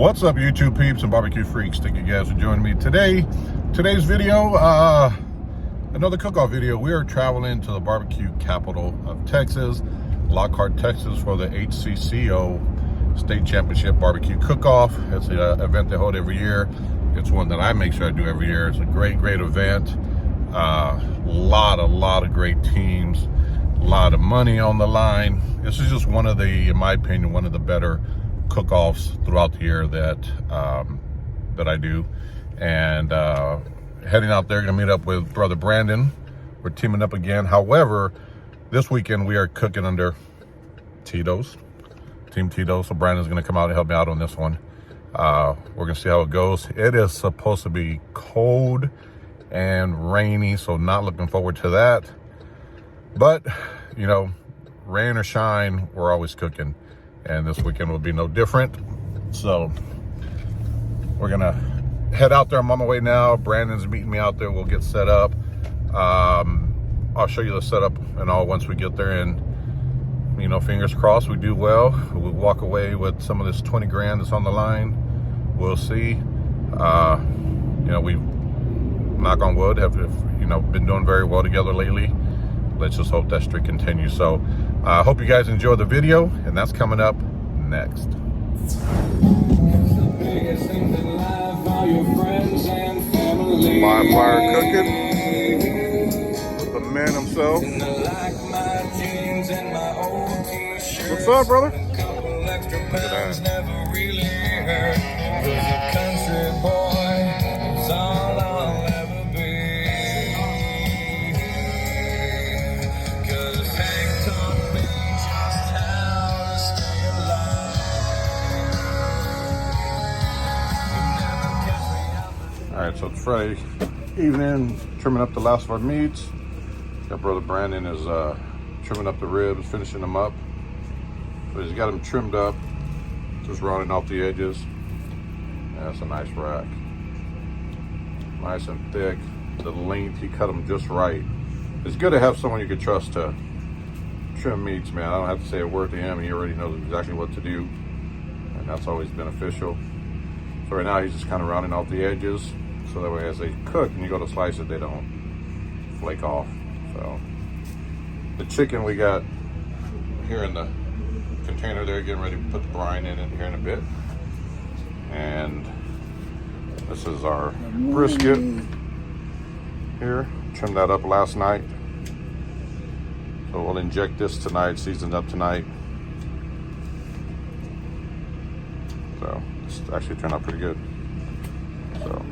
What's up, YouTube peeps and barbecue freaks? Thank you guys for joining me today. Today's video, another cook-off video. We are traveling to the barbecue capital of Texas, Lockhart, Texas, for the HCCO State Championship Barbecue Cook-Off. It's an event they hold every year. It's one that I make sure I do every year. It's a great event. Lot of great teams, a lot of money on the line. This is just one of the, in my opinion, one of the better cook-offs throughout the year that I do. And heading out there, gonna meet up with brother Brandon. We're teaming up again. However, this weekend we are cooking under TITO'S, Team TITO'S. So Brandon's gonna come out and help me out on this one. We're gonna see how it goes. It is supposed to be cold and rainy, so not looking forward to that. But you know, rain or shine, we're always cooking, and this weekend will be no different. So we're gonna head out there. I'm on my way now. Brandon's meeting me out there. We'll get set up. I'll show you the setup and all once we get there, and you know, fingers crossed we do well. We'll walk away with some of this 20 grand that's on the line. We'll see. You know, we, knock on wood, have you know, been doing very well together lately. Let's just hope that streak continues. So I hope you guys enjoy the video, and that's coming up next. Live fire cooking with the man himself. What's up, brother? Look at that. All right, so it's Friday evening, trimming up the last of our meats. Got brother Brandon is trimming up the ribs, finishing them up. But he's got them trimmed up, just rounding off the edges. Yeah, that's a nice rack. Nice and thick. The length, he cut them just right. It's good to have someone you can trust to trim meats, man. I don't have to say a word to him. He already knows exactly what to do, and that's always beneficial. So right now he's just kind of rounding off the edges, so that way as they cook and you go to slice it, they don't flake off. So the chicken we got here in the container there, getting ready to put the brine in it here in a bit. And this is our brisket here. Trimmed that up last night. So we'll inject this tonight, seasoned up tonight. So it's actually turned out pretty good. So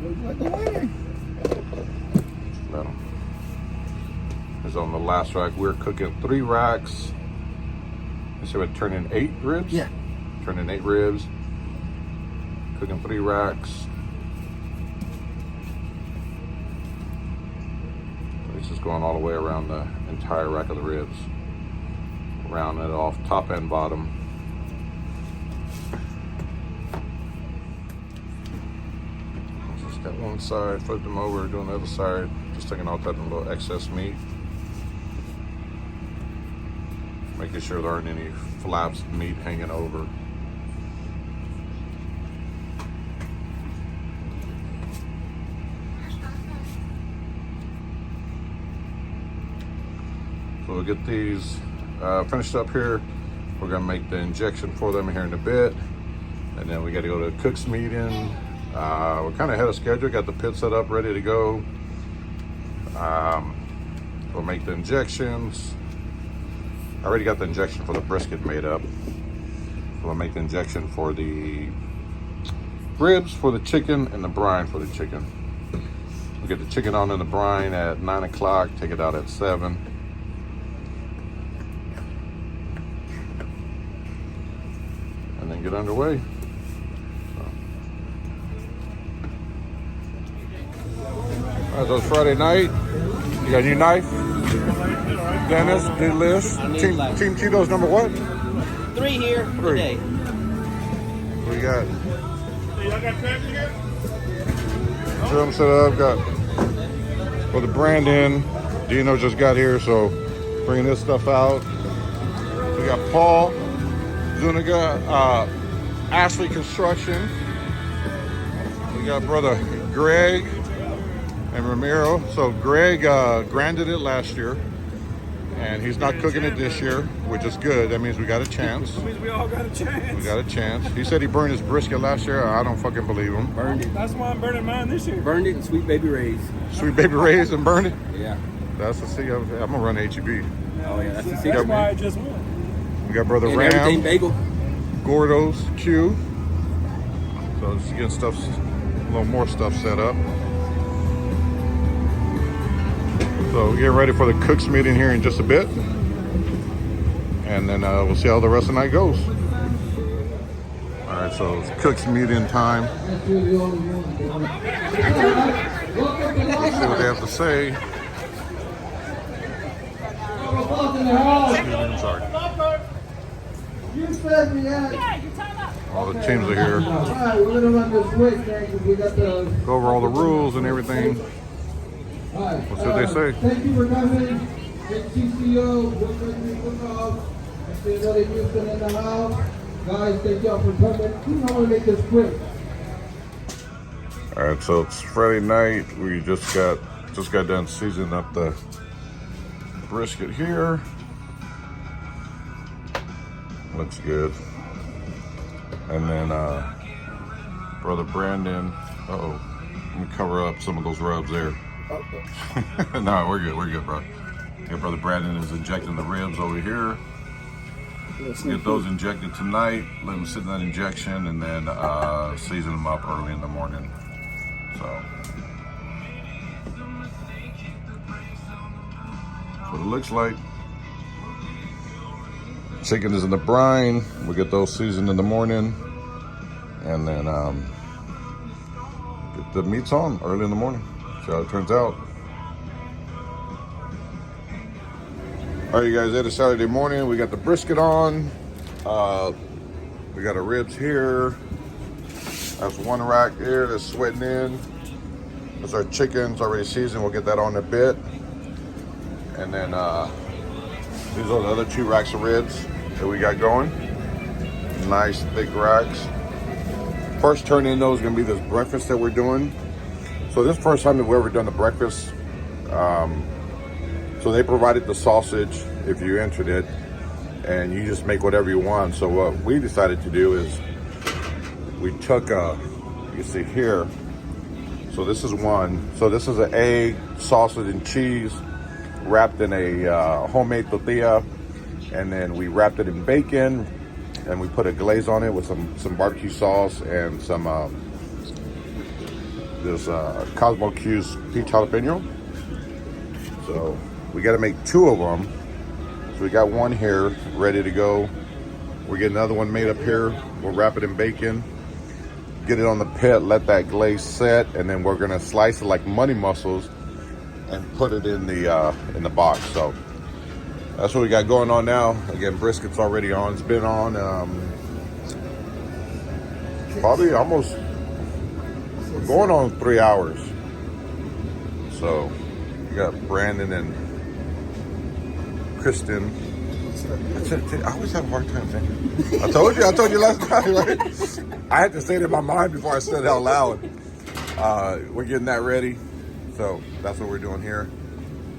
is on the last rack. We're cooking 3 racks. So we're turning 8 ribs? Yeah. Turning 8 ribs. Cooking 3 racks. It's just going all the way around the entire rack of the ribs. Round it off top and bottom. Just got one side, flip them over, doing the other side. Just taking out that little excess meat. Making sure there aren't any flaps of meat hanging over. So we'll get these finished up here. We're gonna make the injection for them here in a bit. And then we gotta go to a cook's meeting. We're kind of ahead of schedule, got the pit set up, ready to go. We'll make the injections. I already got the injection for the brisket made up. We'll make the injection for the ribs, for the chicken, and the brine for the chicken. We'll get the chicken on in the brine at 9 o'clock, take it out at 7. And then get underway. All right, so it's Friday night. You got a new knife? Dennis, new list. Team TITO'S number what? 3 here 3. today. What we got? Y'all got traps here? Film set up. Got for the Brandon. Dino just got here, so bringing this stuff out. We got Paul Zuniga, Ashley Construction. We got brother Greg and Ramiro. So Greg grinded it last year, and he's not cooking it this year, which is good. That means we got a chance. That means we all got a chance. We got a chance. He said he burned his brisket last year. I don't fucking believe him. Burned it. That's why I'm burning mine this year. Burned it and Sweet Baby Ray's. Sweet Baby Ray's and burned it? Yeah. That's the secret. I'm going to run HEB. Oh, yeah. That's the That's secret. why I just won. We got brother And Ram. everything bagel. Gordo's Q. So just getting stuff, a little more stuff set up. So get ready for the cooks meeting here in just a bit. And then we'll see how the rest of the night goes. All right, so it's cooks meeting time. Let's see what they have to say. Sorry. You said we had. All the teams are here. All right, we're gonna run this quick thing because we got the. Go over all the rules and everything. All right. Let's see what they say. Thank you for coming. HCCO, BBQ Capital. I see another Houston in the house. Guys, thank y'all for coming. I'm gonna make this quick. All right, so it's Friday night. We just got done seasoning up the brisket here. Looks good. And then brother Brandon. Uh-oh. Let me cover up some of those rubs there. No, we're good, bro. Yeah, brother Brandon is injecting the ribs over here. Get those injected tonight. Let them sit in that injection, and then season them up early in the morning. So that's what it looks like. Chicken is in the brine. We get those seasoned in the morning, and then get the meats on early in the morning. See how it turns out. All right, you guys, it's Saturday morning. We got the brisket on. We got our ribs here. That's one rack here that's sweating in. That's our chicken. It's already seasoned. We'll get that on in a bit. And then these are the other 2 racks of ribs that we got going. Nice thick racks. First turn in those is gonna be this breakfast that we're doing. So this is the first time that we've ever done the breakfast. So they provided the sausage if you entered it, and you just make whatever you want. So what we decided to do is we took you see here. So this is one. So this is an egg, sausage, and cheese wrapped in a homemade tortilla, and then we wrapped it in bacon, and we put a glaze on it with some barbecue sauce and some this Cosmo Q's peach jalapeno. So we got to make 2 of them. So we got one here ready to go. We're getting another one made up here. We'll wrap it in bacon, get it on the pit, let that glaze set, and then we're gonna slice it like money mussels and put it in the box. So that's what we got going on now. Again, brisket's already on. It's been on probably almost going on 3 hours. So we got Brandon and Kristen. I always have a hard time thinking. I told you last time, right? I had to say it in my mind before I said it out loud. We're getting that ready. So that's what we're doing here.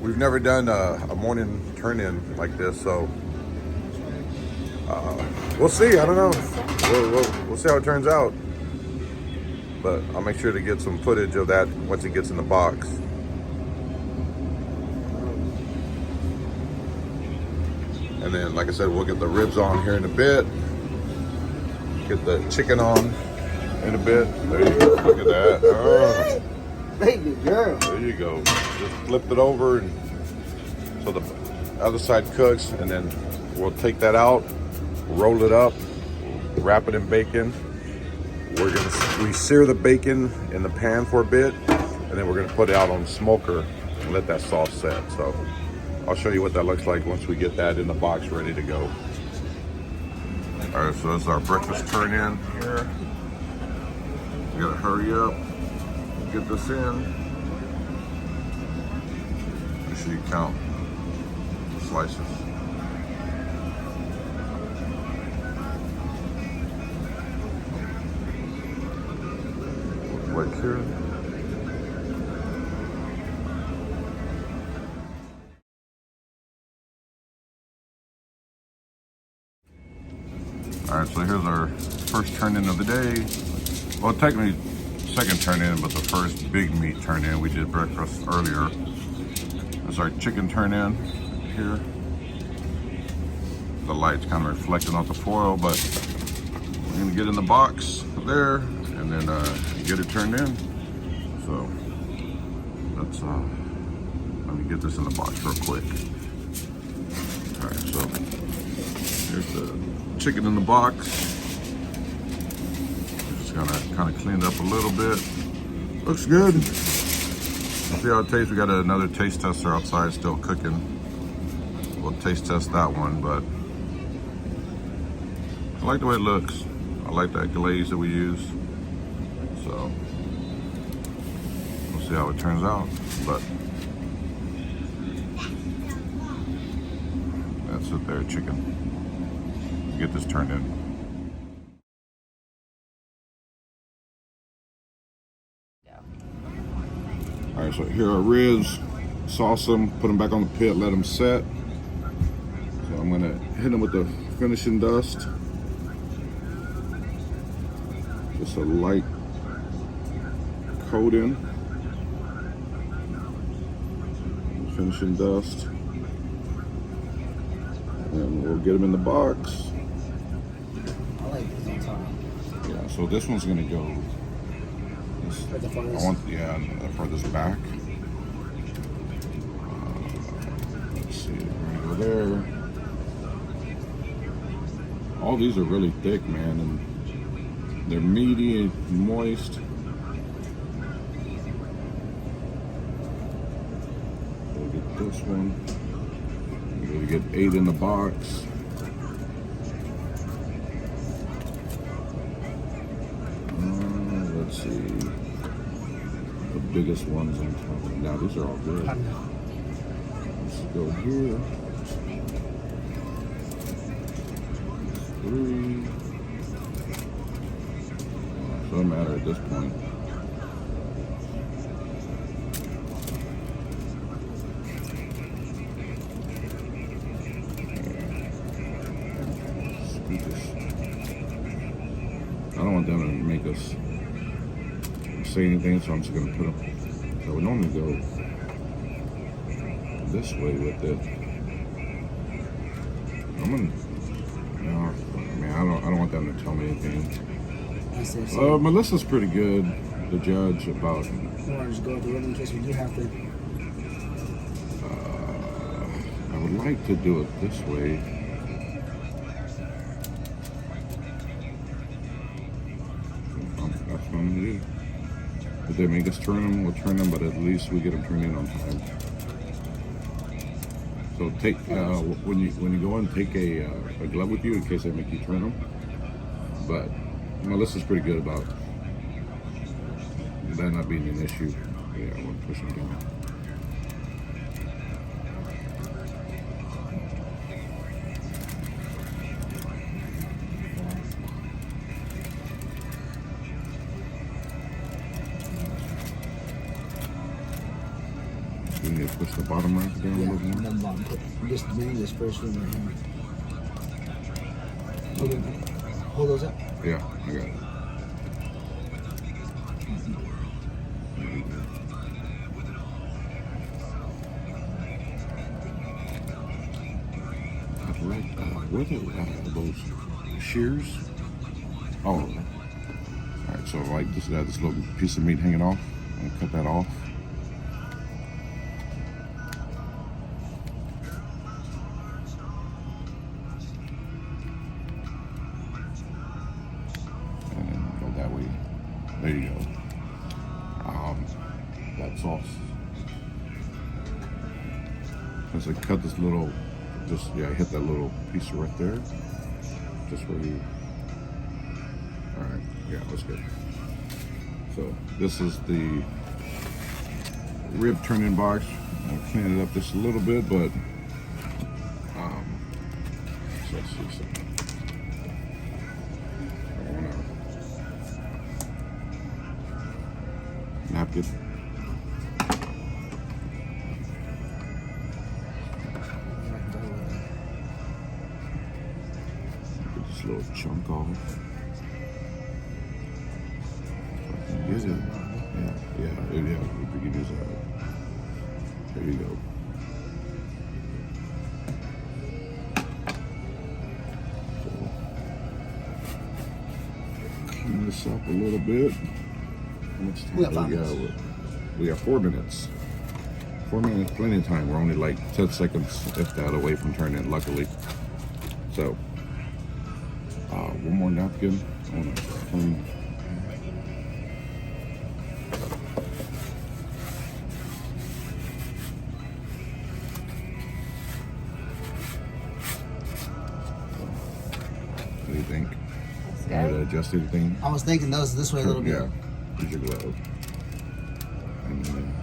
We've never done a morning turn-in like this, so we'll see. I don't know. We'll see how it turns out. But I'll make sure to get some footage of that once it gets in the box. And then, like I said, we'll get the ribs on here in a bit. Get the chicken on in a bit. There you go. Look at that. Oh. Baby girl. There you go. Just flipped it over, and so the other side cooks, and then we'll take that out, roll it up, wrap it in bacon. We sear the bacon in the pan for a bit, and then we're gonna put it out on the smoker and let that sauce set. So I'll show you what that looks like once we get that in the box ready to go. All right, so that's our breakfast turn in here. We gotta hurry up, get this in. Make sure you count the slices. Right here. All right, so here's our first turn in of the day. Well, technically second turn in, but the first big meat turn in. We did breakfast earlier. That's our chicken turn in here. The light's kind of reflecting off the foil, but we're gonna get in the box there and then get it turned in. So let's let me get this in the box real quick. All right, so here's the chicken in the box. Just gonna kind of clean it up a little bit. Looks good. Let's see how it tastes. We got another taste tester outside still cooking. We'll taste test that one, but I like the way it looks. I like that glaze that we use. So we'll see how it turns out. But that's it there, chicken. Get this turned in. All right, so here are ribs. Sauce them, put them back on the pit, let them set. So I'm gonna hit them with the finishing dust. Just a light coating. Finishing dust. And we'll get them in the box. Yeah, so this one's gonna go. I want, yeah, the furthest back. Let's see, we're gonna go there. All these are really thick, man, and they're meaty and moist. We'll get this one. We'll get 8 in the box. Let's see, the biggest ones on top. Now these are all good. Let's go here. 3. Doesn't matter at this point. I don't want them to make us say anything, so I'm just gonna put them. So we normally go this way with it. I'm gonna, no, man, I don't want them to tell me anything. Melissa's pretty good, the judge, about. You want to just go with the rhythm in case we do have to. I would like to do it this way. That's what I'm gonna do. If they make us turn them, we'll turn them, but at least we get them turned in on time. So take when you go in, take a glove with you in case they make you turn them. But Melissa's pretty good about that not being an issue. Yeah, I want to push them down. You need to push the bottom right down a little more. Just bring this first one right here. Hold those up. Yeah, I got it. I'd like what are those shears? Oh, all right. So like this little piece of meat hanging off. I'm gonna cut that off. There you go. That sauce. As I cut this little, hit that little piece right there. Just where you. All right, yeah, that's good. So this is the rib turn-in box. I'll clean it up just a little bit, but so let's see something. napkin. Get this little chunk off. If I can get it. Yeah, if we can use that. There you go. So, clean this up a little bit. How much time We got 5 minutes. We got 4 minutes. 4 minutes, plenty of time. We're only like 10 seconds, if that, away from turning it, luckily. So, one more napkin. I want to clean. What do you think? Want to adjust anything? I was thinking those this way a little bit. Yeah. Use your glove. And then,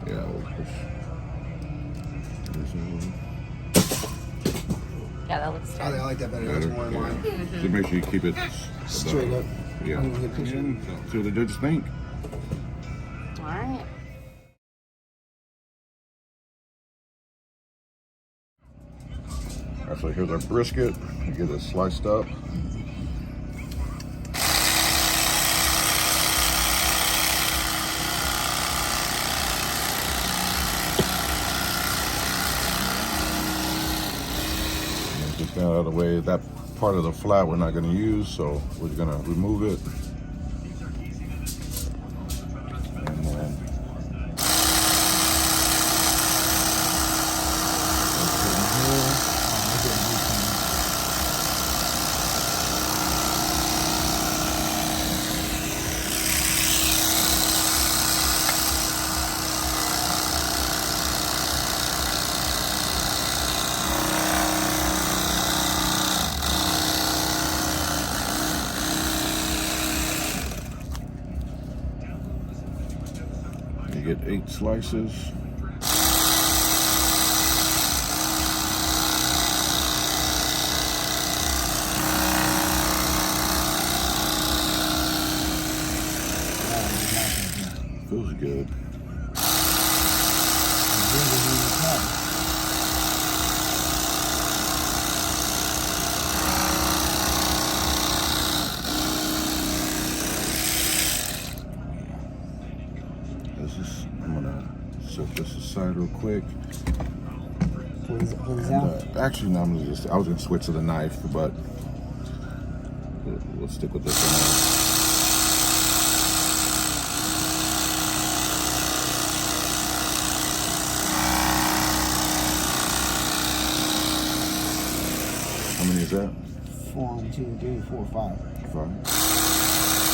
yeah, we'll push this over. Yeah, that looks I like that better. That's more in line. Just make sure you keep it Straight up. Yeah. I'm gonna get a picture. See what the judges think. all right. All right, so here's our brisket. Get it sliced up. Get that out of the way. That part of the flat we're not going to use, so we're going to remove it. And then you get 8 slices. Feels good. I'm gonna set this aside real quick. Put this And, out. actually, no, I was gonna switch to the knife, but we'll stick with this one. How many is that? 1, 2, 3, 4, 5. 5.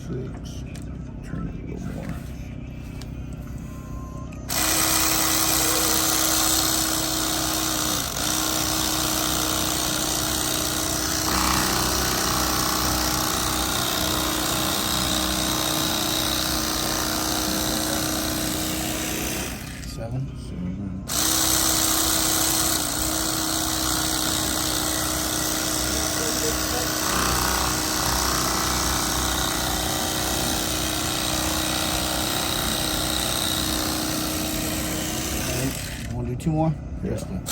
Six. Turn it a little more. Seven. 7. Want to do 2 more? Yeah. Yes, then.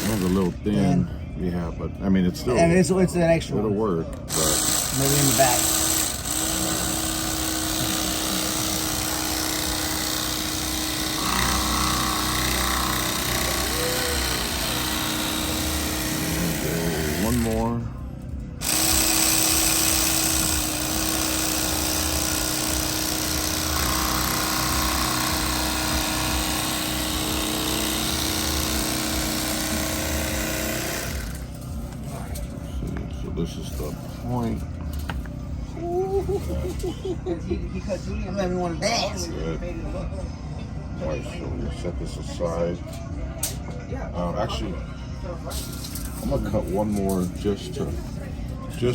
One's a little thin. Yeah, but I mean, it's still. And it's an extra It'll one. work, but Maybe in the back. one more. So this is the point. He cut Julie and let me want to dance. Good. All right, so we'll set this aside. Actually, I'm gonna cut one more just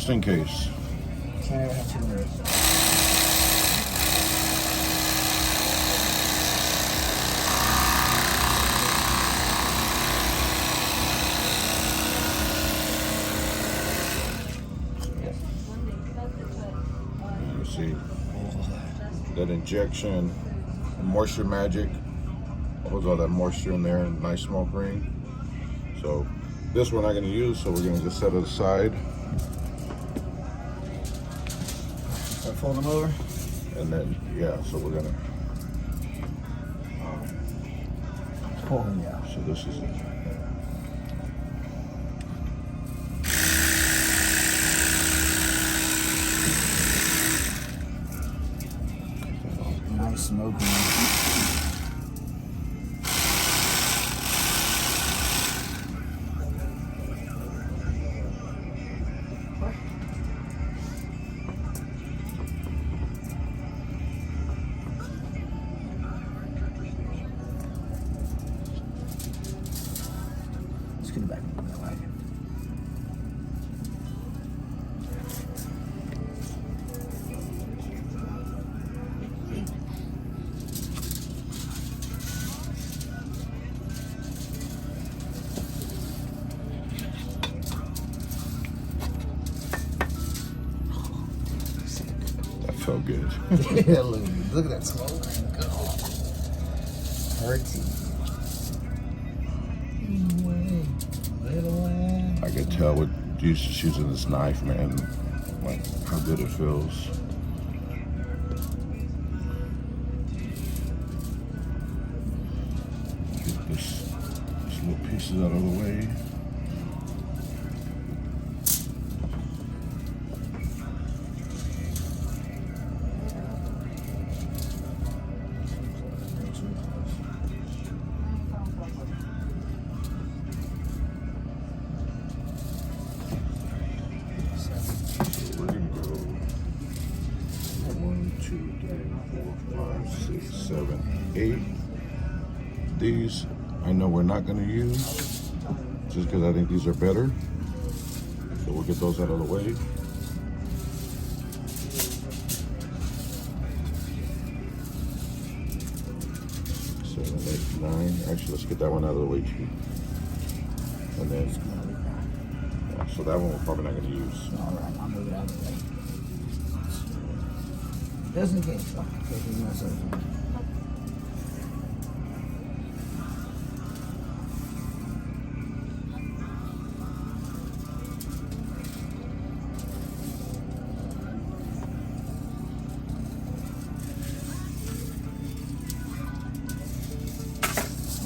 in case. Can't ever have too many. You see that injection, moisture magic, holds all that moisture in there, nice smoke ring. So this we're not going to use, so we're going to just set it aside. Start folding them over. And then, yeah, so we're going to, Oh, yeah. so this is it. Nice smoking. Let's get it back. That felt good. Yeah, look at that smoke. Hurty. I could tell with just using this knife, man, like how good it feels. Get this little pieces out of the way. We're gonna go 1, 2, 3, 4, 5, 6, 7, 8. These I know we're not gonna use just because I think these are better. So we'll get those out of the way. 7, 8, 9. Actually, let's get that one out of the way too. And then, yeah, so that one we're probably not gonna use. All right, I'll move it out of the way. Just in case. In case we mess up.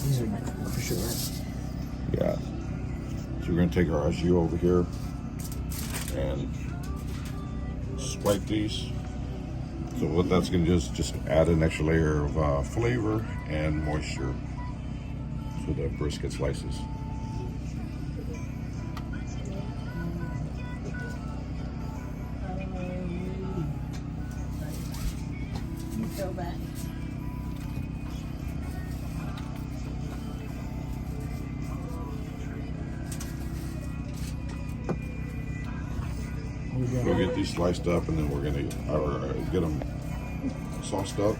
These are for sure, right? Yeah. So we're gonna take our au jus over here and swipe these. So what that's gonna do is just add an extra layer of flavor and moisture to the brisket slices. You feel that? Go get these sliced up, and then we're gonna get them sauced up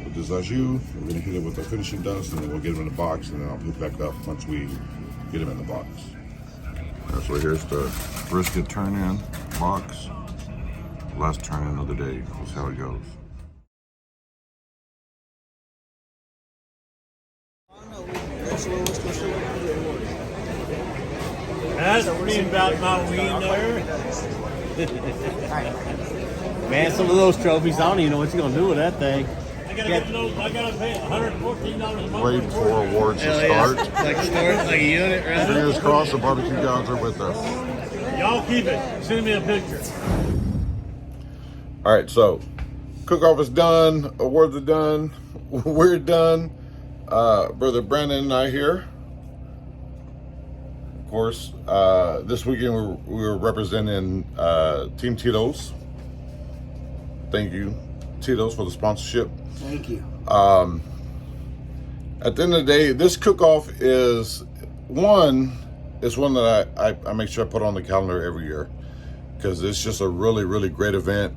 with this au jus. We're gonna hit it with the finishing dust, and then we'll get them in the box, and then I'll put back up once we get them in the box. So here's the brisket turn-in box. Last turn-in of the day. That's how it goes. That's reading about my weed there. Man, some of those trophies, I don't even know what you're gonna do with that thing. I gotta pay $114 a month. Wait for awards to start. Like a unit, right? Fingers crossed the barbecue gods are with us. Y'all keep it. Send me a picture. All right, so cook-off is done. Awards are done. We're done. Brother Brandon and I here. Of course, this weekend we were representing Team TITO'S. Thank you, TITO'S, for the sponsorship. Thank you. At the end of the day, this cook-off is one, it's one that I make sure I put on the calendar every year because it's just a really, really great event.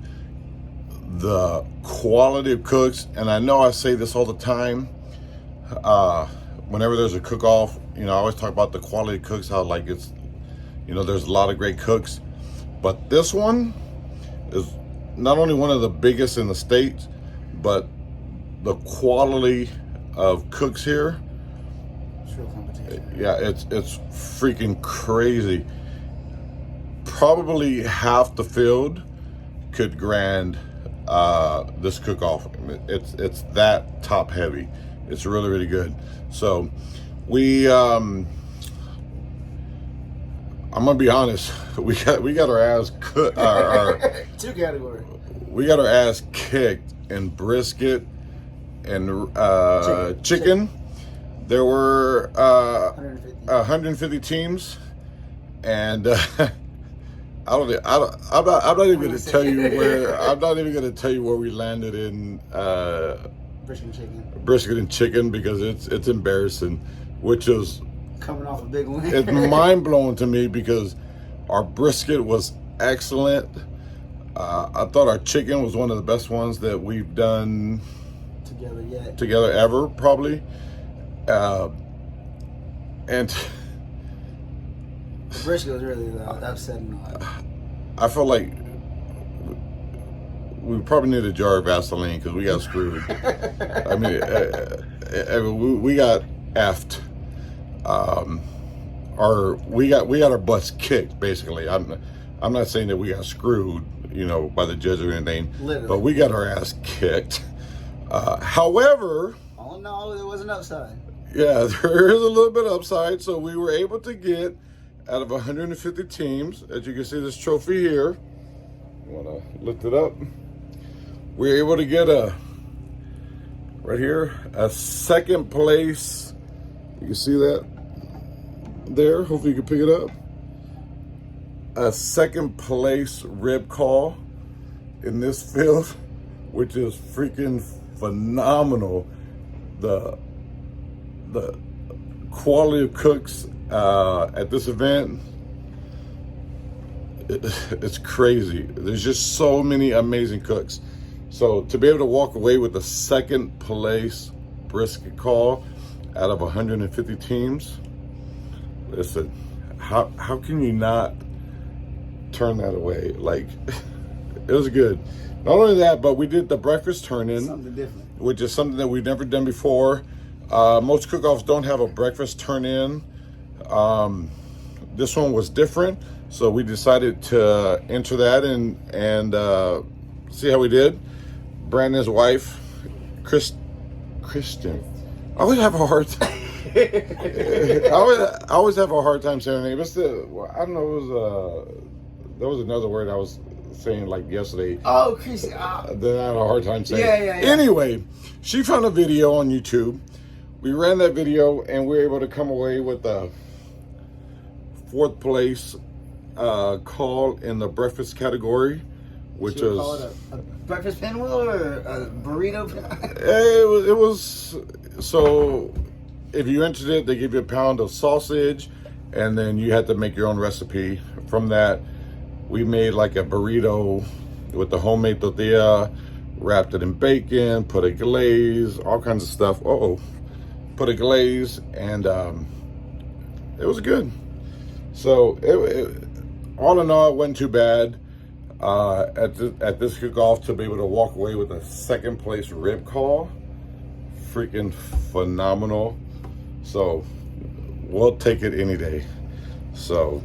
The quality of cooks, and I know I say this all the time, whenever there's a cook-off, you know, I always talk about the quality of cooks, how like it's, you know, there's a lot of great cooks, but this one is not only one of the biggest in the States, but the quality of cooks here, It's real competition. yeah, it's freaking crazy. Probably half the field could grand this cook-off. It's that top heavy. It's really, really good. So we I'm gonna be honest, we got our ass Two categories. we got our ass kicked in brisket and chicken. There were 150 teams, and I'm not even gonna tell you where. I'm not even gonna tell you where we landed in brisket and chicken because it's embarrassing, which is Coming off a big win. it's mind blowing to me because our brisket was excellent. I thought our chicken was one of the best ones that we've done together ever, probably. And The brisket was really upsetting. I felt like we probably need a jar of Vaseline because we got screwed. I mean, we got effed. We got our butts kicked, basically. I'm not saying that we got screwed, you know, by the judge or anything, Literally. but we got our ass kicked. However, All in all, there was an upside. yeah, there is a little bit of upside. So we were able to get, out of 150 teams, as you can see this trophy here, you want to lift it up? We were able to get right here, a second place. You can see that there. Hopefully you can pick it up. A second place rib call in this field, which is freaking phenomenal. The quality of cooks at this event, it's crazy. There's just so many amazing cooks. So to be able to walk away with the second place brisket call out of 150 teams, listen, how can you not turn that away? Like, it was good. Not only that, but we did the breakfast turn-in, Something different. which is something that we've never done before. Most cook-offs don't have a breakfast turn-in. This one was different, so we decided to enter that and see how we did. Brandon's wife, Christian. I always have a hard time. I always have a hard time saying her name. I don't know. There was another word I was saying like yesterday. Oh, Chris. Then I had a hard time saying. Yeah. Anyway, she found a video on YouTube. We ran that video and we were able to come away with a fourth place call in the breakfast category, which Should we was call it a breakfast pinwheel or a burrito? it was so. If you entered it, they give you a pound of sausage, and then you had to make your own recipe. From that, we made like a burrito with the homemade tortilla, wrapped it in bacon, put a glaze, all kinds of stuff. Put a glaze, and it was good. So all in all, it wasn't too bad. At this cook-off, to be able to walk away with a second place rib call, freaking phenomenal. So we'll take it any day. So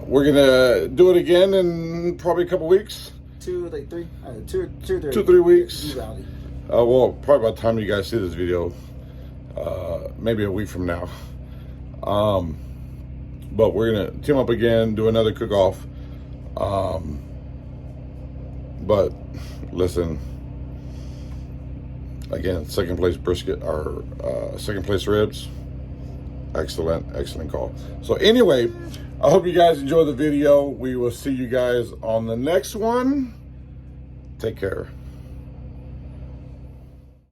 we're gonna do it again in probably a couple weeks. 2 or 3. 2 or 3. 2-3 weeks. Reality. Well, probably by the time you guys see this video, maybe a week from now. But we're gonna team up again, do another cook-off. But listen, again, second place brisket or second place ribs, excellent call. So anyway, I hope you guys enjoyed the video. We will see you guys on the next one. Take care.